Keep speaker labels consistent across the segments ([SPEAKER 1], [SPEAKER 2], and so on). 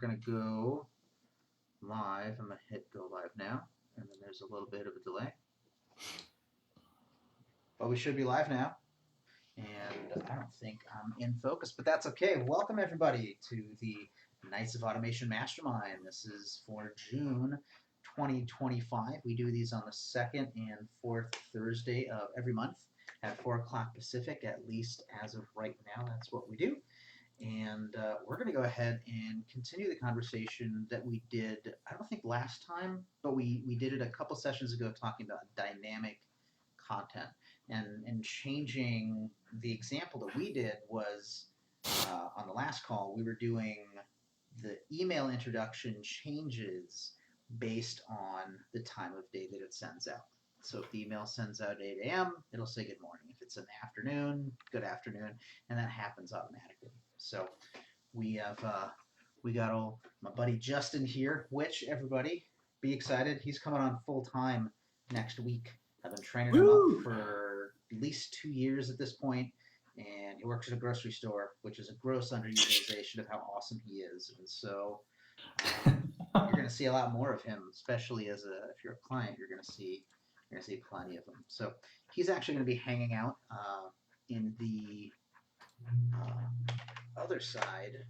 [SPEAKER 1] going to go live. I'm going to hit go live now, and then there's a little bit of a delay. But we should be live now. And I don't think I'm in focus, but that's okay. Welcome, everybody, to the Knights of Automation Mastermind. This is for June 2025. We do these on the second and fourth Thursday of every month at 4 o'clock Pacific, at least as of right now. That's what we do. And we're going to go ahead and continue the conversation that we did, I don't think last time, but we did it a couple sessions ago talking about dynamic content. And changing the example that we did was on the last call, we were doing the email introduction changes based on the time of day that it sends out. So if the email sends out at 8 a.m., it'll say good morning. If it's in the afternoon, good afternoon, and that happens automatically. So we have we got my buddy Justin here, which everybody be excited. He's coming on full time next week. I've been training him up for at least 2 years at this point, and he works at a grocery store, which is a gross underutilization of how awesome he is. And so you're going to see a lot more of him, especially if you're a client, you're going to see plenty of him. So he's actually going to be hanging out in the other side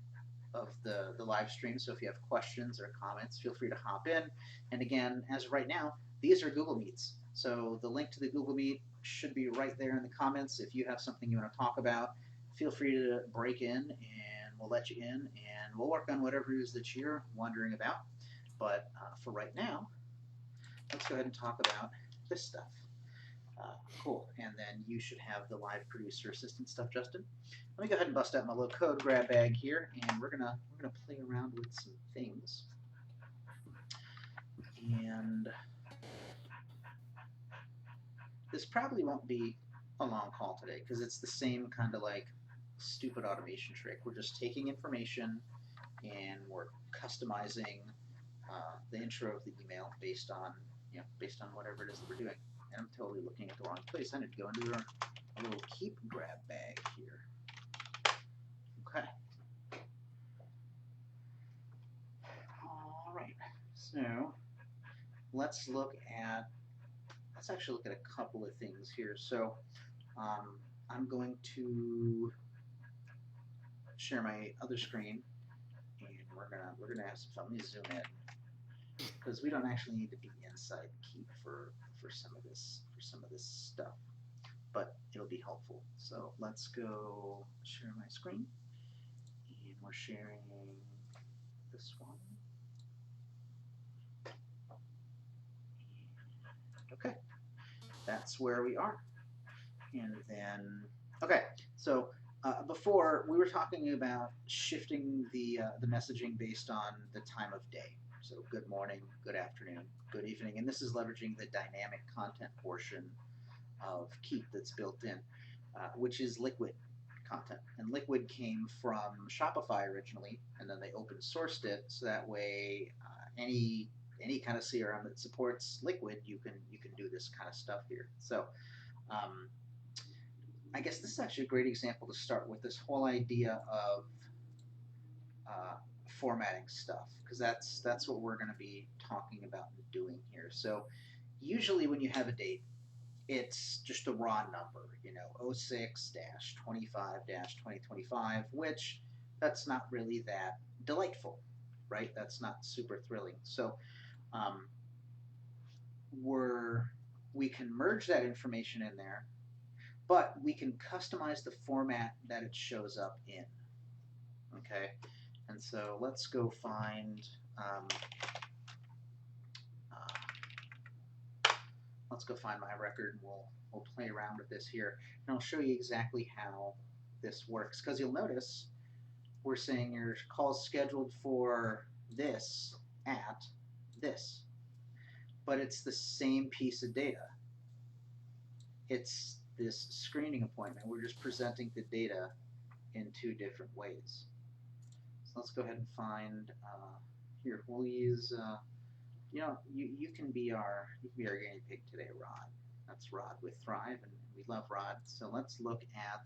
[SPEAKER 1] of the live stream. So if you have questions or comments, feel free to hop in. And again, as of right now, these are Google Meets. So the link to the Google Meet should be right there in the comments. If you have something you want to talk about, feel free to break in and we'll let you in and we'll work on whatever it is that you're wondering about. But for right now, let's go ahead and talk about this stuff. Cool. And then you should have the live producer assistant stuff, Justin. Let me go ahead and bust out my little code grab bag here, and we're gonna play around with some things. And this probably won't be a long call today because it's the same kind of like stupid automation trick. We're just taking information and we're customizing the intro of the email based on whatever it is that we're doing. And I'm totally looking at the wrong place. I need to go into a little Keap grab bag here. Okay. All right. So let's actually look at a couple of things here. So I'm going to share my other screen, and we're gonna have some fun. Let me zoom in because we don't actually need to be inside Keap for some of this stuff, but it'll be helpful. So let's go share my screen, and we're sharing this one. Okay, that's where we are. And then, okay, so before we were talking about shifting the messaging based on the time of day. So good morning, good afternoon, good evening, and this is leveraging the dynamic content portion of Keap that's built in, which is Liquid content. And Liquid came from Shopify originally, and then they open sourced it so that way any kind of CRM that supports Liquid, you can do this kind of stuff here. So I guess this is actually a great example to start with, this whole idea of formatting stuff, because that's what we're going to be talking about and doing here. So usually when you have a date, it's just a raw number, 06-25-2025, which that's not really that delightful, right? That's not super thrilling. So we can merge that information in there, but we can customize the format that it shows up in. Okay, and so let's go find my record, and we'll play around with this here, and I'll show you exactly how this works. Because you'll notice we're saying your call's scheduled for this at this, but it's the same piece of data. It's this screening appointment. We're just presenting the data in two different ways. So let's go ahead and find here. We'll use you can be our guinea pig today, Rod. That's Rod with Thrive, and we love Rod. So let's look at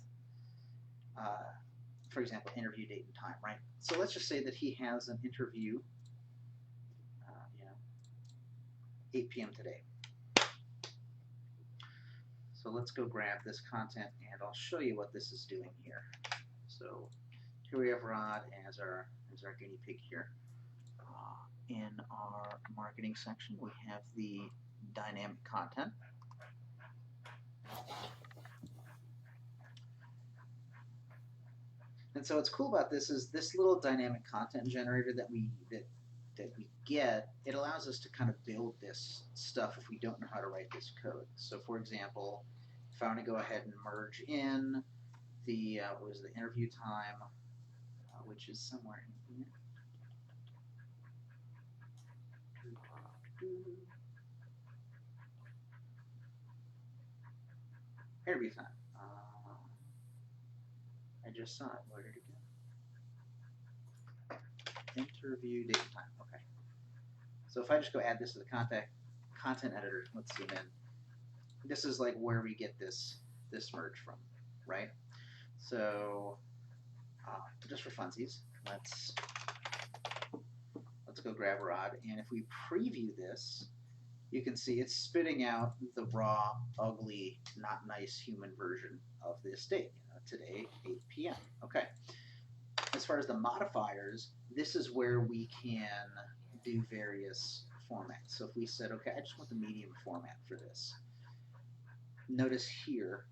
[SPEAKER 1] for example, interview date and time, right? So let's just say that he has an interview, 8 p.m. today. So let's go grab this content, and I'll show you what this is doing here. So here we have Rod as our guinea pig here. In our marketing section, we have the dynamic content. And so what's cool about this is this little dynamic content generator that we get, it allows us to kind of build this stuff if we don't know how to write this code. So for example, if I want to go ahead and merge in the what was the interview time, which is somewhere in here. Interview time. I just saw it. Where did it go? Interview date and time. Okay. So if I just go add this to the content editor, let's zoom in. This is like where we get this merge from, right? So just for funsies, let's go grab Rod, and if we preview this, you can see it's spitting out the raw, ugly, not nice human version of this date. Today, 8 p.m. Okay. As far as the modifiers, this is where we can do various formats. So if we said, okay, I just want the medium format for this. Notice here,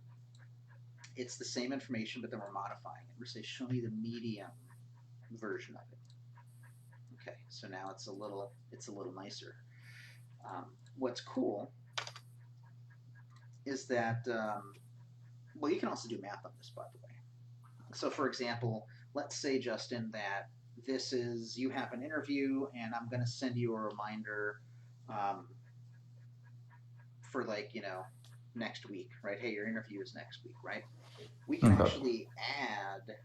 [SPEAKER 1] it's the same information, but then we're modifying it. We're saying, show me the medium version of it. Okay, so now it's a little nicer. What's cool is that, well, you can also do math on this, by the way. So for example, let's say, Justin, that this is, you have an interview, and I'm going to send you a reminder for next week, right? Hey, your interview is next week, right? We can actually add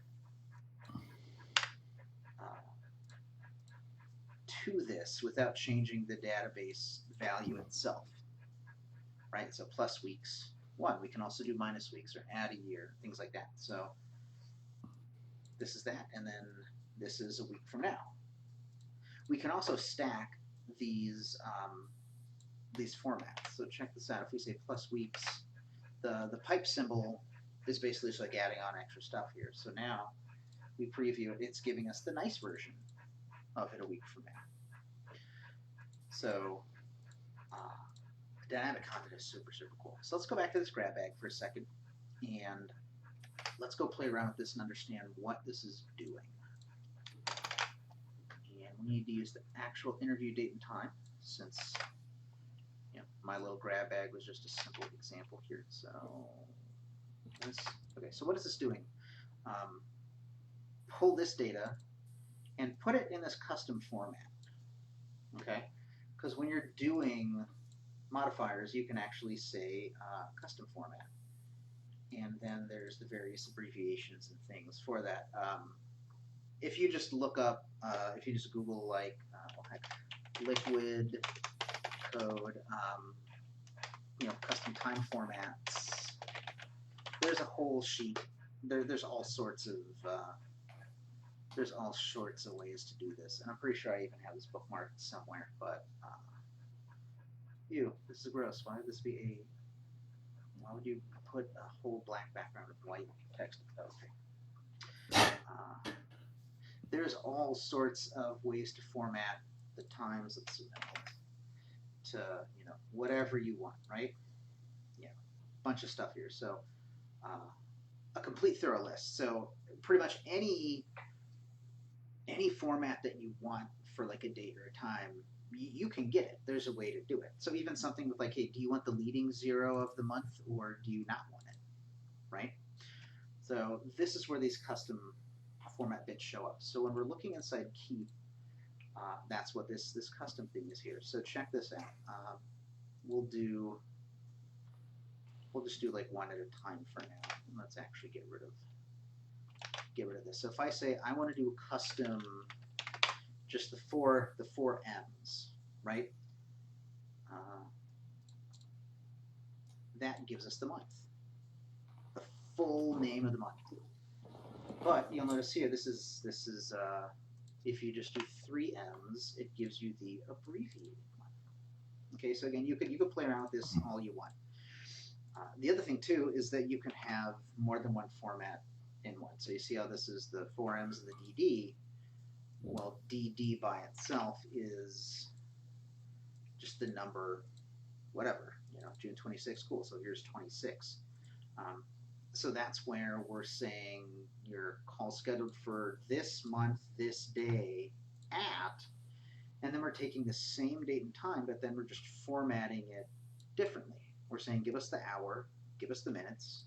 [SPEAKER 1] to this without changing the database value itself, right? So plus weeks 1. We can also do minus weeks or add a year, things like that. So this is that, and then this is a week from now. We can also stack these formats. So check this out. If we say plus weeks, the pipe symbol is basically just like adding on extra stuff here. So now we preview it. It's giving us the nice version of it a week from now. So dynamic content is super, super cool. So let's go back to this grab bag for a second, and let's go play around with this and understand what this is doing. And we need to use the actual interview date and time, since my little grab bag was just a simple example here. So okay, so what is this doing? Pull this data and put it in this custom format. Okay, because when you're doing modifiers, you can actually say custom format, and then there's the various abbreviations and things for that. If you just look up, if you just Google liquid code, custom time formats, there's a whole sheet. There's all sorts of ways to do this, and I'm pretty sure I even have this bookmarked somewhere. But this is gross. Why would this be a? Why would you put a whole black background with white text? Okay. There's all sorts of ways to format the times. Let's see, to whatever you want, right? Yeah, bunch of stuff here. So a complete thorough list. So pretty much any format that you want for like a date or a time, you can get it. There's a way to do it. So even something with like, hey, do you want the leading 0 of the month, or do you not want it, right? So this is where these custom format bits show up. So when we're looking inside Keap, that's what this custom thing is here. So check this out. We'll just do like one at a time for now. Let's actually get rid of this. So if I say I want to do custom, just the four M's, right? That gives us the month, the full name of the month. But you'll notice here, this is if you just do 3 M's, it gives you the abbreviated one. Okay, so again, you could play around with this all you want. The other thing too is that you can have more than one format in one. So you see how this is the 4 M's and the DD. Well, DD by itself is just the number, whatever, June 26, cool. So here's 26. So that's where we're saying your call scheduled for this month, this day at, and then we're taking the same date and time, but then we're just formatting it differently. We're saying give us the hour, give us the minutes,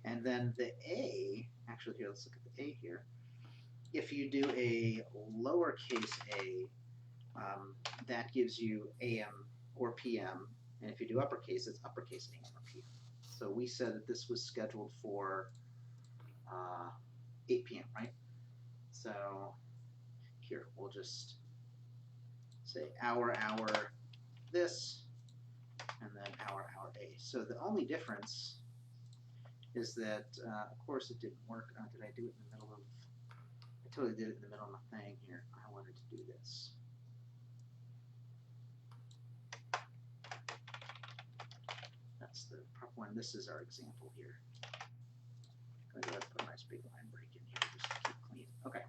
[SPEAKER 1] and then the A, actually here, let's look at the A here. If you do a lowercase a, that gives you AM or PM, and if you do uppercase, it's uppercase AM or PM. So we said that this was scheduled for 8 p.m., right? So here, we'll just say hour, this, and then hour, A. So the only difference is that, of course, it didn't work. Did I do it in the middle of, I totally did it in the middle of my thing here. I wanted to do this. That's the proper one. This is our example here. I'm going to put a nice big line break in here just to keep clean. Okay,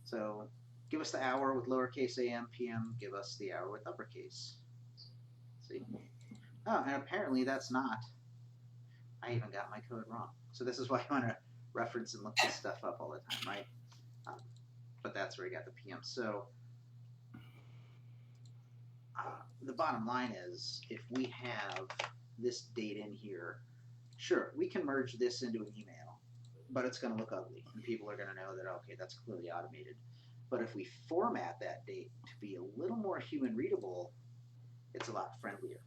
[SPEAKER 1] so give us the hour with lowercase AM, PM. Give us the hour with uppercase. See? Oh, and apparently that's not. I even got my code wrong. So this is why you want to reference and look this stuff up all the time, right? But that's where you got the PM. So the bottom line is, if we have this date in here, sure, we can merge this into an email, but it's going to look ugly, and people are going to know that, okay, that's clearly automated. But if we format that date to be a little more human readable, it's a lot friendlier.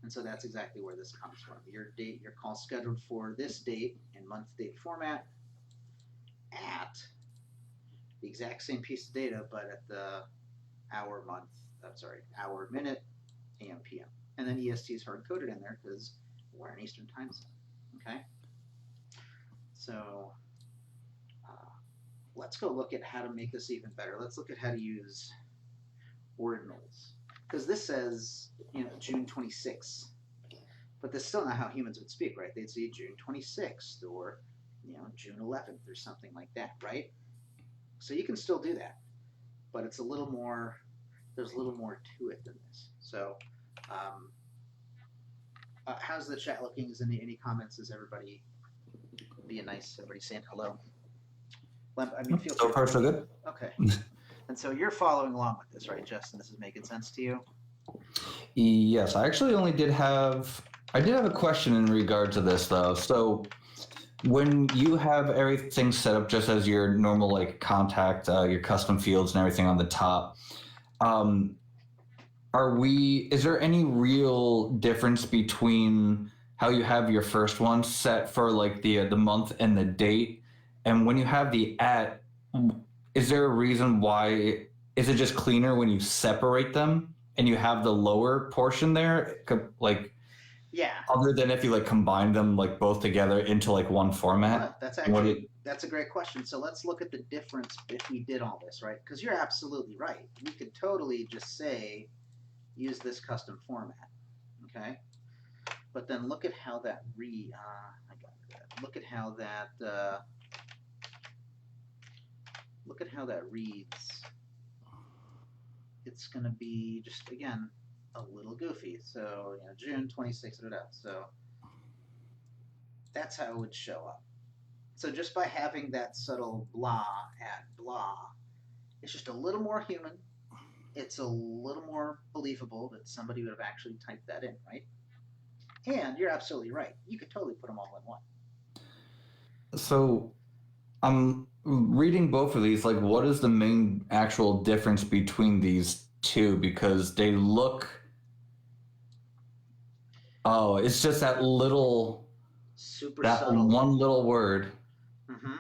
[SPEAKER 1] And so that's exactly where this comes from. Your date, your call scheduled for this date in month date format at the exact same piece of data, but at the hour, minute, AM, PM. And then EST is hard coded in there because we're in Eastern time zone. Okay? So let's go look at how to make this even better. Let's look at how to use ordinals. Because this says, June 26th. But that's still not how humans would speak, right? They'd say June 26th or, June 11th or something like that, right? So you can still do that. But it's a little more, there's a little more to it than this. So how's the chat looking? Is any comments? Is everybody being nice? Everybody saying hello? Feel free.
[SPEAKER 2] So far, so good.
[SPEAKER 1] Okay. And so you're following along with this, right, Justin? This is making sense to you?
[SPEAKER 2] Yes, I actually did have a question in regard to this, though. So when you have everything set up just as your normal contact, your custom fields and everything on the top, is there any real difference between how you have your first one set for the month and the date, and when you have the @ is there a reason why? Is it just cleaner when you separate them and you have the lower portion there,
[SPEAKER 1] Yeah.
[SPEAKER 2] other than if you combine them both together into one format?
[SPEAKER 1] That's a great question. So let's look at the difference if we did all this, right? Because you're absolutely right. We could totally just say use this custom format, okay? But then look at how that reads. It's going to be just, again, a little goofy. So, June 26th, so that's how it would show up. So just by having that subtle blah at blah, it's just a little more human. It's a little more believable that somebody would have actually typed that in, right? And you're absolutely right. You could totally put them all in one.
[SPEAKER 2] So I'm reading both of these. What is the main actual difference between these two? Because they look... Oh, it's just that little...
[SPEAKER 1] Super
[SPEAKER 2] that
[SPEAKER 1] subtle.
[SPEAKER 2] one little word.
[SPEAKER 1] Mm-hmm.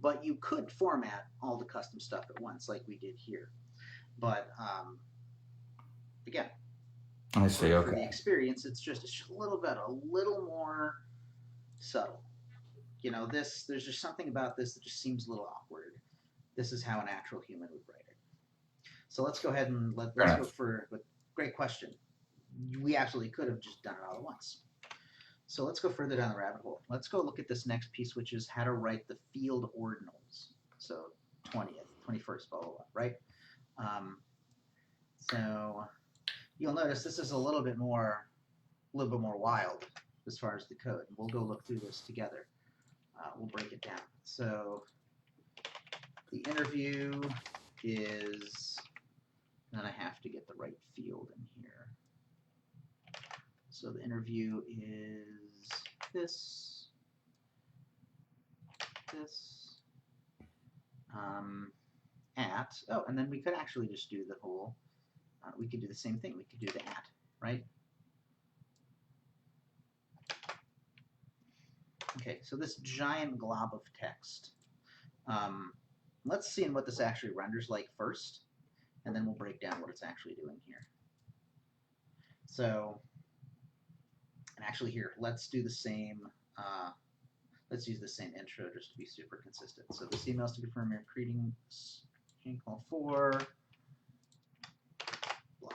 [SPEAKER 1] But you could format all the custom stuff at once like we did here. But again,
[SPEAKER 2] I see.
[SPEAKER 1] For the experience, it's just a little bit, a little more subtle. there's just something about this that just seems a little awkward. This is how a natural human would write it. So let's go ahead and let's go for, but great question. We absolutely could have just done it all at once. So let's go further down the rabbit hole. Let's go look at this next piece, which is how to write the field ordinals. So 20th, 21st, blah, blah, blah, right? So you'll notice this is a little bit more wild as far as the code. We'll go look through this together. We'll break it down. So the interview is, then I have to get the right field in here. So the interview is this, and then we could actually just do the whole, we could do the same thing. We could do the at, right? Okay, so this giant glob of text. Let's see what this actually renders like first, and then we'll break down what it's actually doing here. So, and actually here, let's do the same, let's use the same intro just to be super consistent. So this email is to confirm your greetings, call for, blah.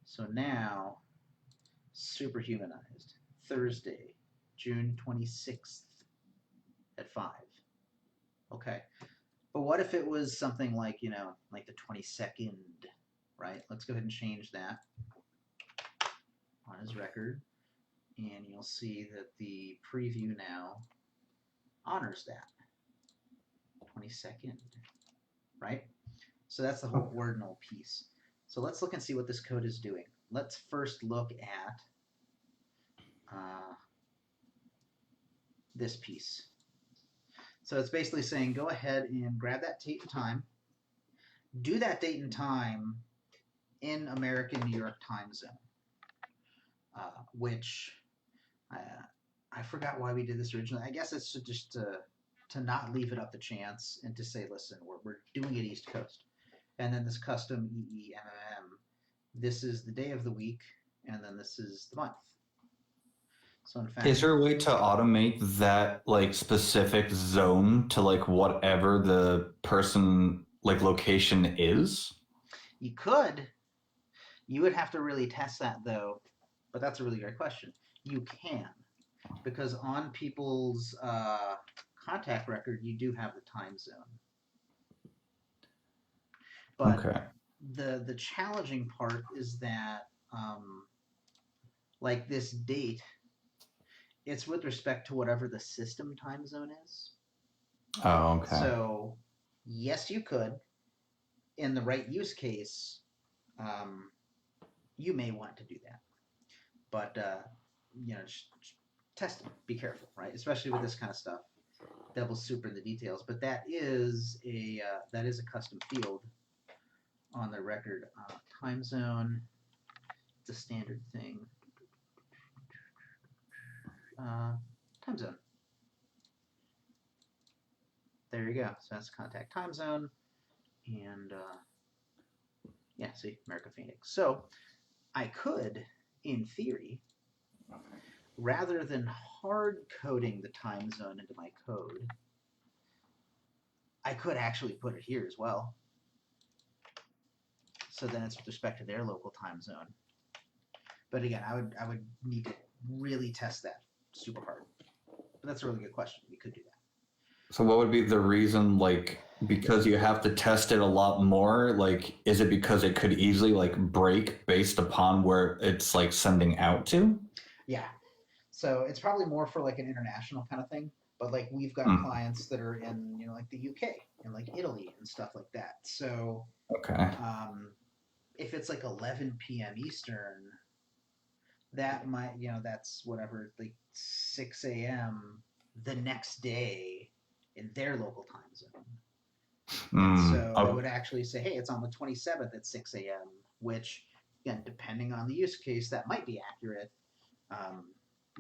[SPEAKER 1] So now, super humanized. Thursday, June 26th at 5. Okay. But what if it was something like, like the 22nd, right? Let's go ahead and change that on his record. And you'll see that the preview now honors that. 22nd, right? So that's the whole ordinal piece. So let's look and see what this code is doing. Let's first look at this piece. So it's basically saying go ahead and grab that date and time, do that date and time in American New York time zone, which I forgot why we did this originally. I guess it's just to not leave it up to chance and to say, listen, we're doing it East Coast. And then this custom EEMMM, this is the day of the week, and then this is the month. So in fact,
[SPEAKER 2] is there a way to automate that like specific zone to like whatever the person like location is?
[SPEAKER 1] You could. You would have to really test that though, but that's a really great question. You can, because on people's contact record, you do have the time zone. But
[SPEAKER 2] okay.
[SPEAKER 1] The challenging part is that like this date, it's with respect to whatever the system time zone is.
[SPEAKER 2] Oh, okay.
[SPEAKER 1] So yes, you could. In the right use case, you may want to do that. But just test it. Be careful, right? Especially with this kind of stuff. Devil's super in the details. But that is a custom field on the record. Time zone. It's a standard thing. Time zone. There you go. So that's contact time zone. And yeah, see, America Phoenix. So I could, in theory, rather than hard coding the time zone into my code, I could actually put it here as well. So then it's with respect to their local time zone. But again, I would need to really test that super hard. But that's a really good question. We could do that.
[SPEAKER 2] So what would be the reason, like, because you have to test it a lot more, like, is it because it could easily, like, break based upon where it's, like, sending out to?
[SPEAKER 1] Yeah. So it's probably more for, like, an international kind of thing. But, like, we've got clients that are in, like, the UK and, like, Italy and stuff like that. So
[SPEAKER 2] okay.
[SPEAKER 1] If it's, like, 11 p.m. Eastern, that might, that's whatever, like, 6 a.m. the next day in their local time zone. And so I would actually say, hey, it's on the 27th at 6 a.m., which, again, depending on the use case, that might be accurate,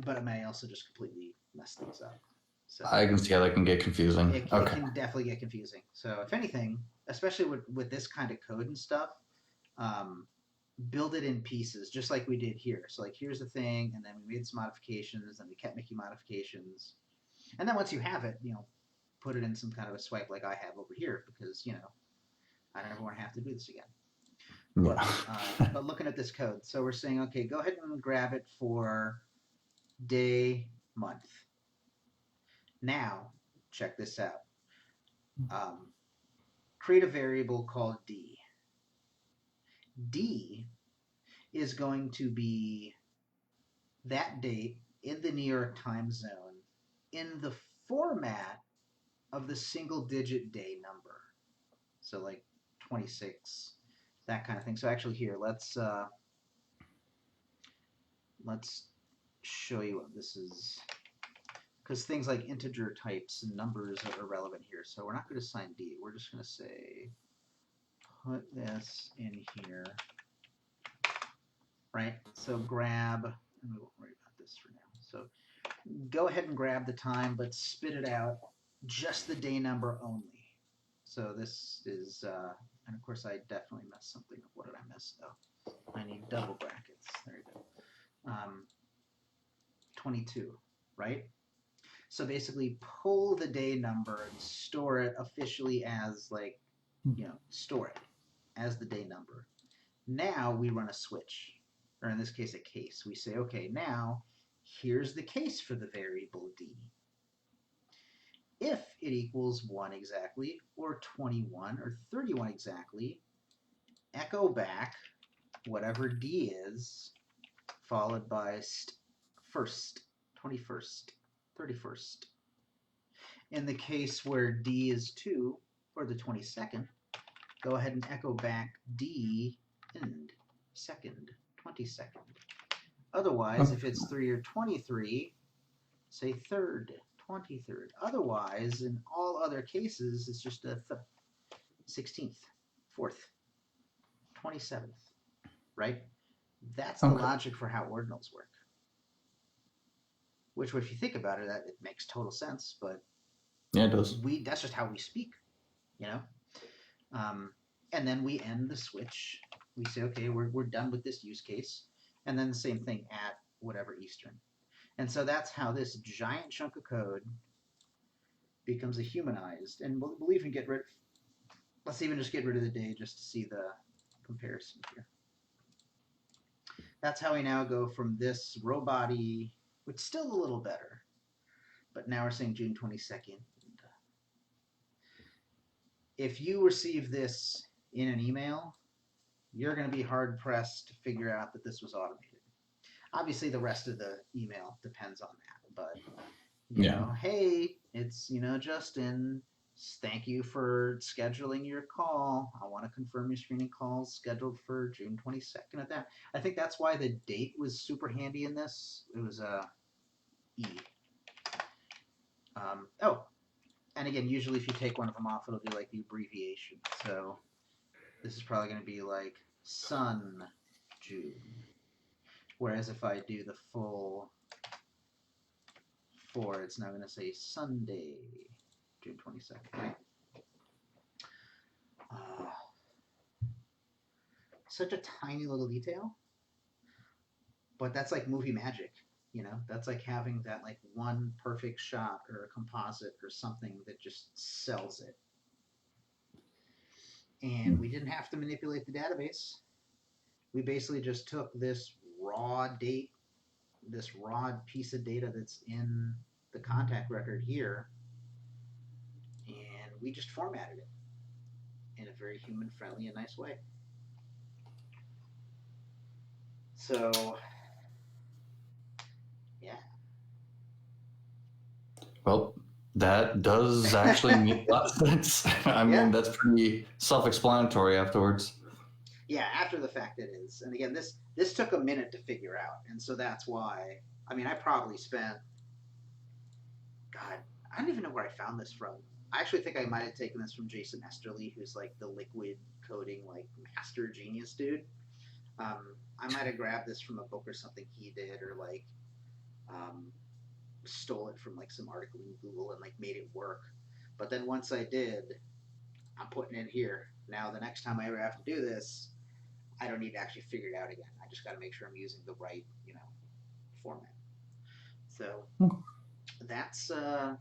[SPEAKER 1] but it may also just completely mess things up. So
[SPEAKER 2] I can see how that can get confusing.
[SPEAKER 1] It can definitely get confusing. So if anything, especially with this kind of code and stuff, build it in pieces, just like we did here. So like here's the thing, and then we made some modifications, and we kept making modifications, and then once you have it, put it in some kind of a swipe like I have over here, because I never want to have to do this again. But looking at this code, so we're saying, okay, go ahead and grab it for day, month. Now, check this out. Create a variable called D. D is going to be that date in the New York time zone in the format of the single digit day number. So like 26, that kind of thing. So actually here, let's show you what this is, because things like integer types and numbers are relevant here. So we're not going to assign D. We're just going to say, put this in here, right? So grab, and we won't worry about this for now. So go ahead and grab the time, but spit it out just the day number only. So this is, and of course I definitely messed something up. What did I miss though? I need double brackets. There you go. 22, right? So basically pull the day number and store it officially as store it as the day number. Now we run a switch, or in this case a case. We say, okay, now here's the case for the variable D. If it equals 1 exactly, or 21, or 31 exactly, echo back whatever D is, followed by first, 21st, 31st. In the case where D is 2, or the 22nd, go ahead and echo back D end, second, 22nd. Otherwise, if it's 3 or 23, say third, 23rd. Otherwise, in all other cases, it's just a 16th, 4th, 27th, right? That's the logic for how ordinals work. Which, if you think about it, it makes total sense, but
[SPEAKER 2] yeah, it does.
[SPEAKER 1] That's just how we speak, and then we end the switch. We say, okay, we're done with this use case, and then the same thing at whatever Eastern. And so that's how this giant chunk of code becomes a humanized. And we'll even get rid. Let's even just get rid of the day just to see the comparison here. That's how we now go from this robot-y, which is still a little better, but now we're saying June 22nd. If you receive this in an email, you're going to be hard-pressed to figure out that this was automated. Obviously, the rest of the email depends on that, but, you know, hey, it's, Justin, thank you for scheduling your call. I want to confirm your screening call's scheduled for June 22nd at that. I think that's why the date was super handy in this. It was E. And again, usually if you take one of them off, it'll do like the abbreviation. So this is probably going to be like Sun June. Whereas if I do the full 4, it's now going to say Sunday, June 22nd, right? Such a tiny little detail, but that's like movie magic, That's like having that like one perfect shot or a composite or something that just sells it. And we didn't have to manipulate the database. We basically just took this raw date, this raw piece of data that's in the contact record here, and we just formatted it in a very human-friendly and nice way. So, yeah.
[SPEAKER 2] Well, that does actually make a lot of sense. I mean, that's pretty self-explanatory afterwards.
[SPEAKER 1] Yeah, after the fact it is. And again, this took a minute to figure out. And so that's why, I probably spent, God, I don't even know where I found this from. I actually think I might have taken this from Jason Esterly, who's like the liquid coding, like master genius dude. I might have grabbed this from a book or something he did, or like stole it from like some article in Google and like made it work. But then once I did, I'm putting it here. Now the next time I ever have to do this, I don't need to actually figure it out again. I just got to make sure I'm using the right, format. So that's, I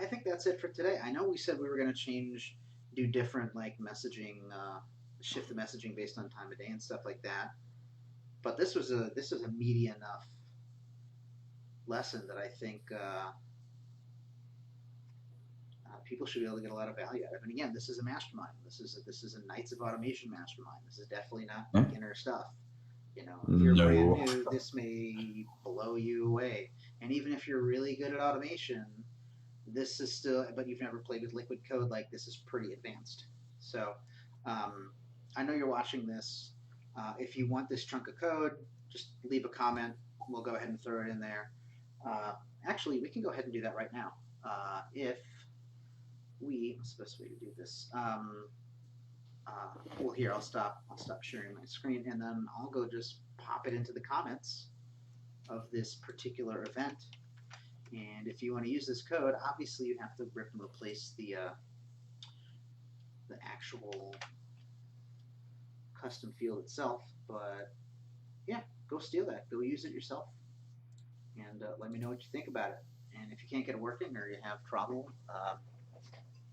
[SPEAKER 1] think that's it for today. I know we said we were going to do different like messaging, shift the messaging based on time of day and stuff like that. But this was a meaty enough lesson that I think people should be able to get a lot of value out of. And again, this is a mastermind. This is a Knights of Automation mastermind. This is definitely not beginner stuff. If you're brand new, this may blow you away. And even if you're really good at automation, this is still, but you've never played with liquid code, like this is pretty advanced. So I know you're watching this. If you want this chunk of code, just leave a comment. We'll go ahead and throw it in there. Actually, we can go ahead and do that right now. What's the best way to do this? Well, here, I'll stop sharing my screen, and then I'll go just pop it into the comments of this particular event. And if you want to use this code, obviously you have to rip and replace the actual custom field itself. But yeah, go steal that. Go use it yourself, and let me know what you think about it. And if you can't get it working or you have trouble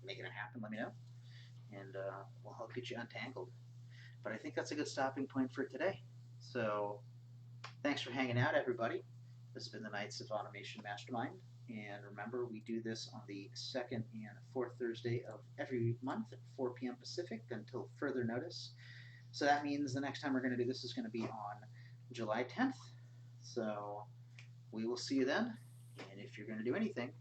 [SPEAKER 1] making it happen, let me know, and we'll help get you untangled. But I think that's a good stopping point for today. So thanks for hanging out, everybody. This has been the Knights of Automation Mastermind. And remember, we do this on the second and fourth Thursday of every month at 4 p.m. Pacific until further notice. So that means the next time we're going to do this is going to be on July 10th. So we will see you then. And if you're going to do anything,